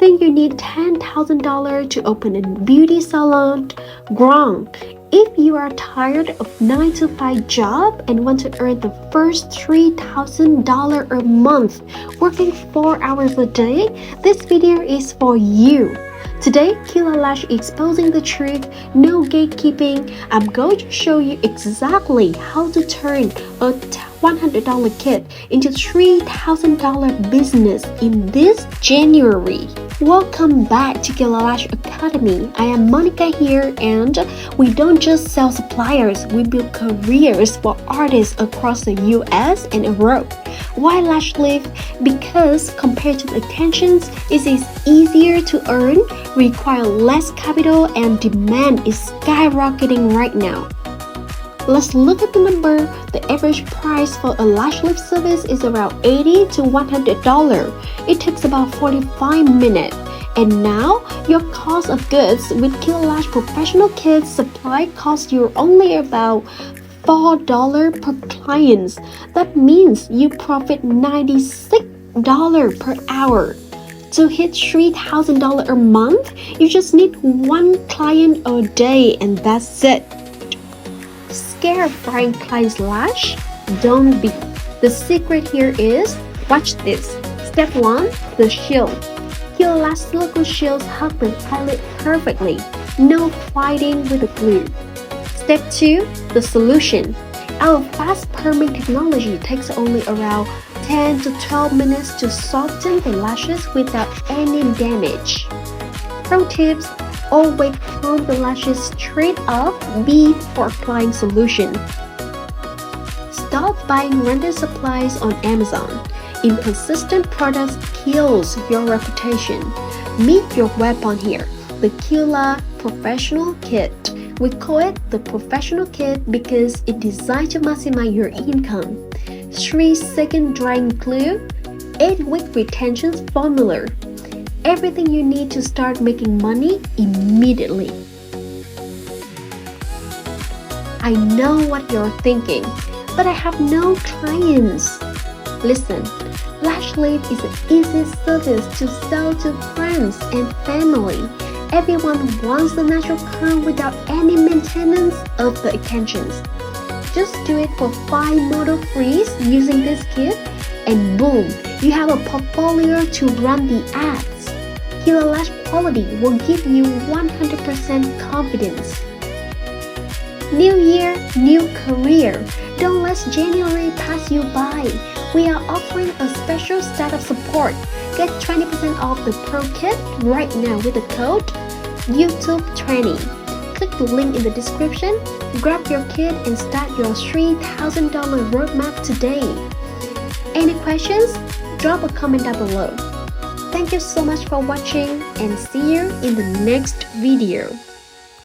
Think you need $10,000 to open a beauty salon? Wrong. If you are tired of 9-to-5 job and want to earn the first $3,000 a month working 4 hours a day, this video is for you. Today, Ciula Lash is exposing the truth, no gatekeeping. I'm going to show you exactly how to turn a $100 kit into $3,000 business in this January. Welcome back to Ciula Lash Academy. I am Monica here, and we don't just sell suppliers, we build careers for artists across the US and Europe. Why Lash Lift? Because compared to the extensions, it is easier to earn, require less capital, and demand is skyrocketing right now. Let's look at the number. The average price for a lash lift service is around $80 to $100. It takes about 45 minutes. And now, your cost of goods with Ciula Lash Professional Kits supply costs you only about $4 per client. That means you profit $96 per hour. To hit $3,000 a month, you just need one client a day, and that's it. Scared of buying clients' lash? Don't be. The secret here is, watch this. Step 1, the shield. Ciula Lash silicone shields hug the eyelid perfectly. No fighting with the glue. Step 2, the solution. Our fast Perming Technology takes only around 10 to 12 minutes to soften the lashes without any damage. Pro tips: always comb the lashes straight up before applying solution. Stop buying rented supplies on Amazon. Inconsistent products kills your reputation. Meet your weapon here, the Ciula Professional Kit. We call it the Professional Kit because it's designed to maximize your income. 3-second drying glue, 8-week retention formula. Everything you need to start making money immediately. I know what you're thinking, but I have no clients. Listen, Lash Lift is the easiest service to sell to friends and family. Everyone wants the natural curl without any maintenance of the extensions. Just do it for 5 model frees using this kit, and boom, you have a portfolio to run the ads. Ciula Lash quality will give you 100% confidence. New year, new career. Don't let January pass you by. We are offering a special startup support. Get 20% off the Pro Kit right now with the code YouTube20. Click the link in the description, grab your kit, and start your $3,000 roadmap today. Any questions? Drop a comment down below. Thank you so much for watching, and see you in the next video.